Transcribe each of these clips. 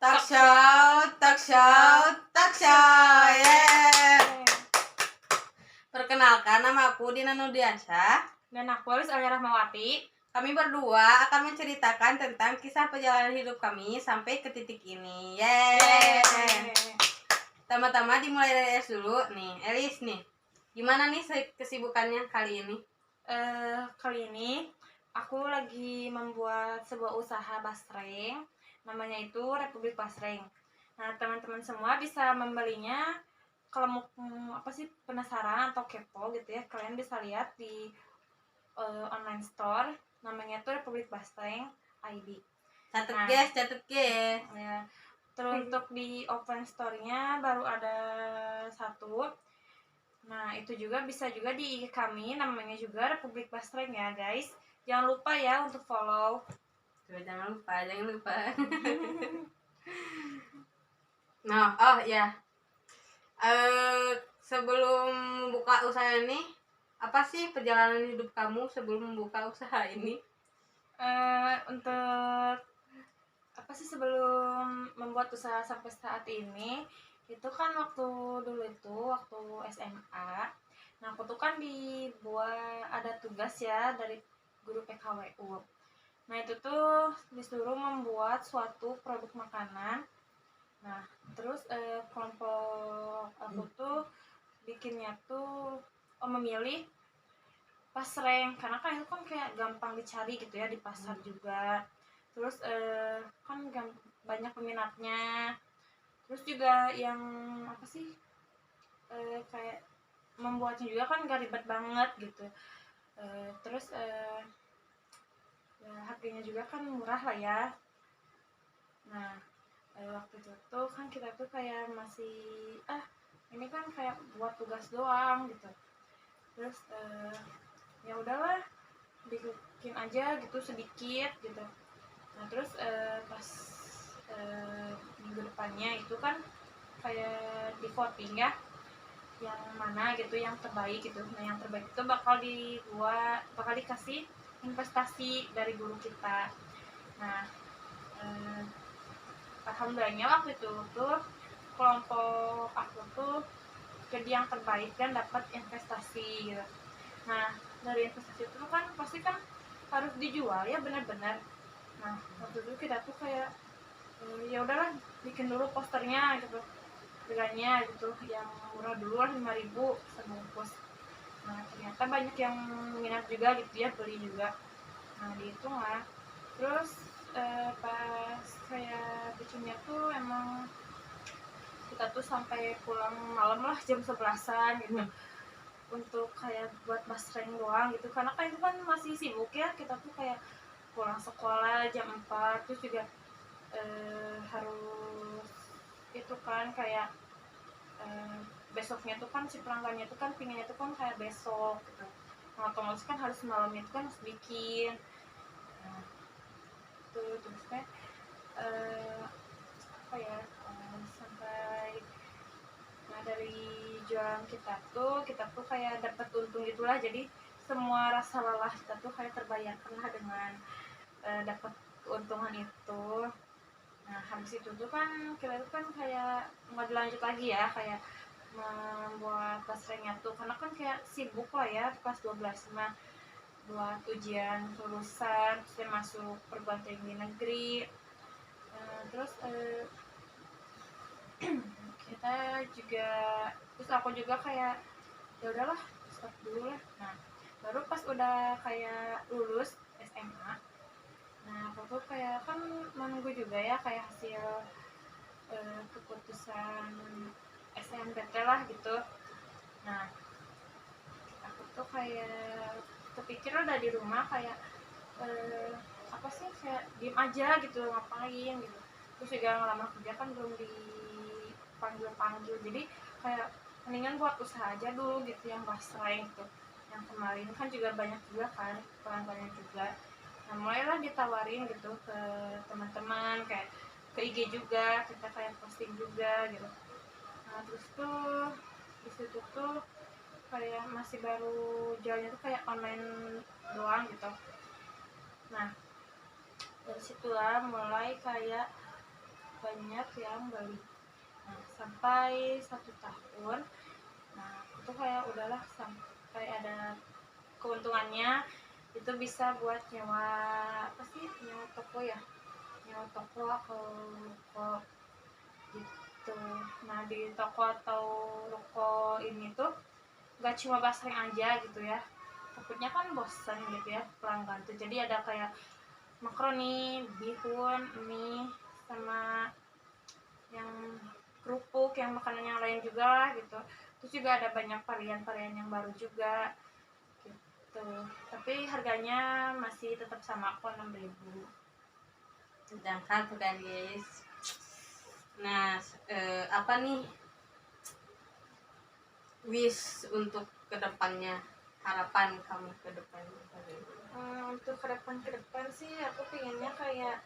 Talk show, talk show, talk show. Yeah. Perkenalkan, nama aku Dina Nudiansyah. Dan aku Alis Alia Rahmawati. Kami berdua akan menceritakan tentang kisah perjalanan hidup kami sampai ke titik ini. Yeay. Tama-tama dimulai dari Elis dulu nih. Elis nih, gimana nih kesibukannya kali ini? Kali ini aku lagi membuat sebuah usaha basreng. Namanya itu Republik Basreng. Nah, teman-teman semua bisa membelinya. Kalau mau penasaran atau kepo gitu ya, kalian bisa lihat di online store. Namanya itu Republik Basreng ID. Catet guys. Ya. Terus untuk di offline store-nya baru ada satu. Nah, itu juga bisa juga di IG kami, namanya juga Republik Basreng ya guys. Jangan lupa ya untuk follow. Jangan lupa. Nah, oh ya. Sebelum buka usaha ini, apa sih perjalanan hidup kamu sebelum membuka usaha ini? Untuk sebelum membuat usaha sampai saat ini, itu kan waktu SMA. Nah, aku tuh kan dibuat ada tugas ya dari guru PKWU. Nah, itu tuh disuruh membuat suatu produk makanan. Nah, terus kelompok aku tuh bikinnya tuh memilih basreng, karena kan itu kan kayak gampang dicari gitu ya di pasar juga. Terus kan banyak peminatnya. Terus juga yang kayak membuatnya juga kan gak ribet banget gitu. Terus ya, harganya juga kan murah lah ya. Nah, waktu itu tuh kan kita tuh kayak masih ini kan kayak buat tugas doang gitu. Terus ya udahlah, bikin aja gitu sedikit gitu. Nah, terus pas minggu depannya itu kan kayak di voting ya, yang mana gitu yang terbaik gitu. Nah, yang terbaik itu bakal dikasih investasi dari guru kita. Nah, alhamdulillahnya waktu itu tuh kelompok aku tuh jadi yang terbaik dan dapat investasi gitu. Nah, dari investasi itu kan pasti kan harus dijual ya, benar-benar. Nah, waktu itu kita tuh kayak ya udahlah, bikin dulu posternya gitu, harganya gitu yang murah dulu lah, 5.000 sebungkus. Nah, ternyata banyak yang minat juga gitu ya, beli juga. Nah, dihitung lah. Terus pas kayak bikinnya tuh emang kita tuh sampai pulang malam lah, jam 11-an gitu. Untuk kayak buat basreng doang gitu, karena kan itu kan masih sibuk ya, kita tuh kayak pulang sekolah jam 4, terus juga harus itu kan kayak besoknya tuh kan si pelanggannya tuh kan pinginnya tuh kan kayak besok gitu. Nah, otomatis kan harus malamnya tuh kan harus bikin. Nah, tuh terus kayak sampai dari jualan kita tuh kayak dapat untung gitulah. Jadi semua rasa lelah kita tuh kayak terbayarkan lah dengan dapat keuntungan itu. Nah, habis itu tuh kan kita tuh kan kayak nggak dilanjut lagi ya, kayak membuat basrengnya tuh karena kan kayak sibuk lah ya pas 12 mah buat ujian lulusan, terus masuk perguruan tinggi negeri. Terus aku juga kayak ya udahlah, stop dulu lah. Nah, baru pas udah kayak lulus SMA, nah aku tuh kayak kan menunggu juga ya kayak hasil keputusan SNMPT lah gitu. Nah, aku tuh kayak kepikir udah di rumah kayak kayak diem aja gitu, ngapain gitu. Terus juga ngelamar kerja kan belum dipanggil, jadi kayak mendingan buat usaha aja dulu gitu yang basreng gitu. Yang kemarin kan juga banyak juga kan pelanggannya juga. Nah, mulailah ditawarin gitu ke teman-teman, kayak ke IG juga kita kayak posting juga gitu. Nah, terus tuh di situ tuh kayak masih baru jalannya tuh kayak online doang gitu. Nah, dari situlah mulai kayak banyak yang beli. Nah, sampai 1 tahun, nah itu kayak udahlah sampai ada keuntungannya, itu bisa buat nyewa apa sih, nyewa toko ya, nyewa toko atau ruko gitu. Nah di toko atau ruko ini tuh gak cuma basreng aja gitu ya, takutnya kan bosan gitu ya pelanggan tuh, jadi ada kayak makaroni, bihun, mie, sama yang kerupuk, yang makanan yang lain juga lah gitu. Terus juga ada banyak varian-varian yang baru juga gitu, tapi harganya masih tetap sama kok, 6.000. Sedangkan tuh kan guys. Nah, apa nih wish untuk kedepannya, harapan kamu ke depannya? Untuk ke depan sih aku pengennya kayak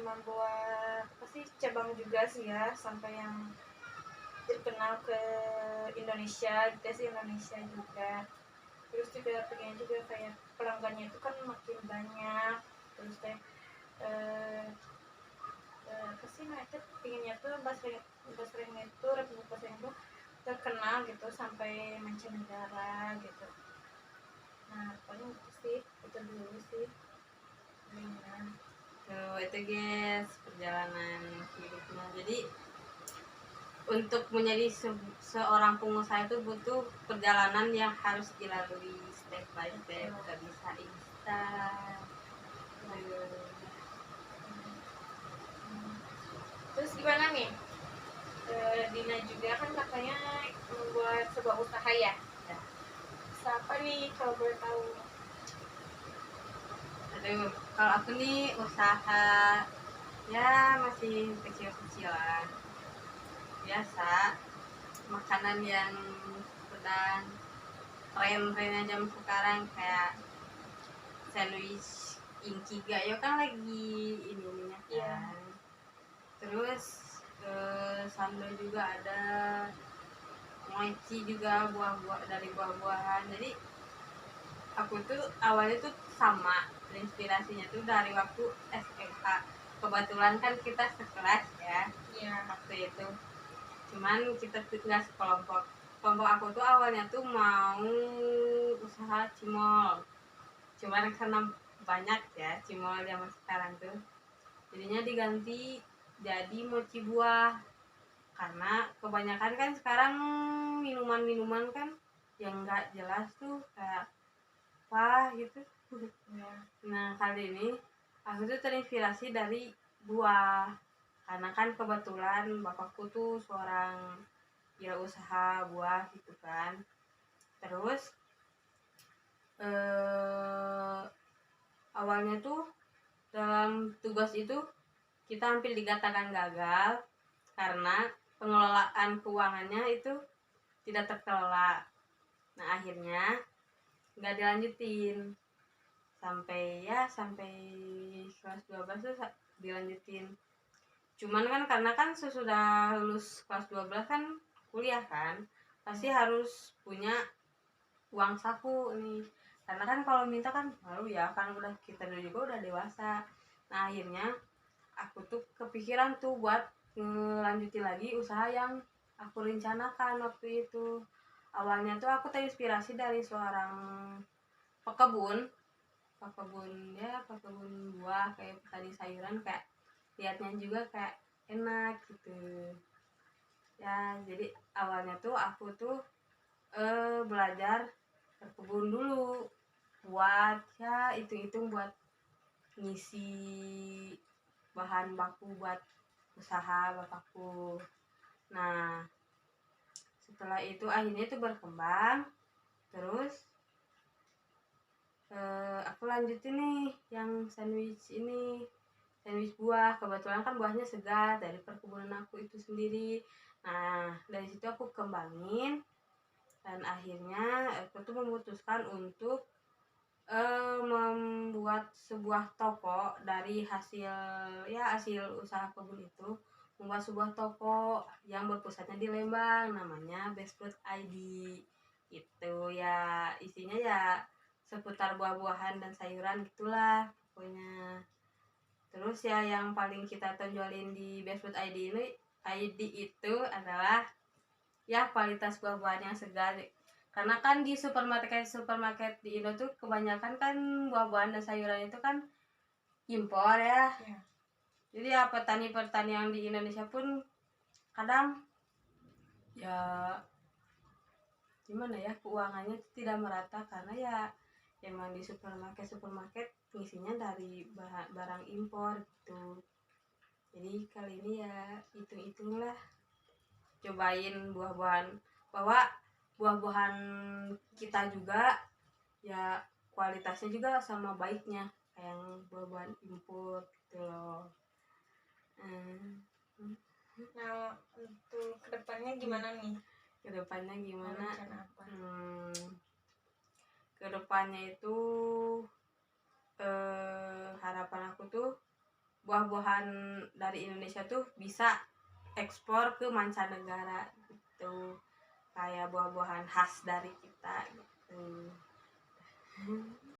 membuat apa sih, cabang juga sih ya, sampai yang terkenal ke Indonesia gitu sih, Indonesia juga. Terus juga pengen juga kayak pelanggannya itu kan makin banyak, terus kayak apa sih, mereka pengennya tuh basreng itu, Republik Basreng itu terkenal gitu sampai mancanegara gitu. Nah paling itu sih, itu dulu sih pengennya. Tuh, itu guys perjalanan hidupnya. Jadi untuk menjadi seorang pengusaha itu butuh perjalanan yang harus dilalui step by step, gak bisa instan. Terus gimana nih, Dina juga kan katanya membuat sebuah usaha ya. Ya. Usaha apa nih kalau boleh tahu? Aduh, kalau aku nih usaha ya masih kecil-kecilan, biasa makanan yang sedang tren-trennya jam sekarang, kayak sandwich Inkigayo kan lagi ininya kan. Iya. Terus sambal juga ada, mochi juga buah-buah dari buah-buahan. Jadi aku tuh awalnya tuh sama, inspirasinya tuh dari waktu SMA. Kebetulan kan kita sekelas ya Iya. waktu itu, cuman kita tuh nggak sekelompok. Kelompok aku tuh awalnya tuh mau usaha cimol, cuman karena banyak ya cimol zaman sekarang tuh, jadinya diganti jadi mochi buah. Karena kebanyakan kan sekarang minuman-minuman kan yang nggak jelas tuh, kayak wah gitu. Iya. Nah kali ini aku tuh terinspirasi dari buah, karena kan kebetulan bapakku tuh seorang ya usaha buah gitu kan. Terus awalnya tuh dalam tugas itu kita hampir dikatakan gagal karena pengelolaan keuangannya itu tidak terkelola. Nah akhirnya nggak dilanjutin sampai kelas 12 tuh dilanjutin. Cuman kan karena kan sesudah lulus kelas 12 kan kuliah kan, pasti harus punya uang saku nih. Karena kan kalau minta kan malu ya, kan udah kita juga udah dewasa. Nah akhirnya aku tuh kepikiran tuh buat ngelanjutin lagi usaha yang aku rencanakan waktu itu. Awalnya tuh aku terinspirasi dari seorang pekebun buah, kayak petani sayuran, kayak liatnya juga kayak enak gitu ya. Jadi awalnya tuh aku tuh belajar berkebun dulu, buat ya hitung-hitung buat ngisi bahan baku buat usaha bapakku. Nah setelah itu akhirnya itu berkembang. Terus aku lanjutin nih yang sandwich ini, sandwich buah. Kebetulan kan buahnya segar dari perkebunan aku itu sendiri. Nah dari situ aku kembangin, dan akhirnya aku tuh memutuskan untuk membuat sebuah toko dari hasil usaha kebun itu, membuat sebuah toko yang berpusatnya di Lembang, namanya Best Fruit ID. Itu ya isinya ya seputar buah-buahan dan sayuran gitulah pokoknya. Terus ya yang paling kita tonjolin di Best Food ID itu adalah ya kualitas buah-buahan yang segar. Karena kan di supermarket di Indo tuh kebanyakan kan buah-buahan dan sayuran itu kan impor ya. Ya. Jadi ya petani-petani yang di Indonesia pun kadang ya gimana ya, keuangannya tidak merata karena ya emang di supermarket isinya dari barang impor gitu. Jadi kali ini ya hitung-hitunglah, cobain buah-buahan, bahwa buah-buahan kita juga ya kualitasnya juga sama baiknya kayak yang buah-buahan impor gitu loh. Nah, untuk kedepannya gimana nih? Kedepannya gimana? Rencana apa? Kedepannya itu harapan aku tuh buah-buahan dari Indonesia tuh bisa ekspor ke mancanegara gitu, kayak buah-buahan khas dari kita gitu.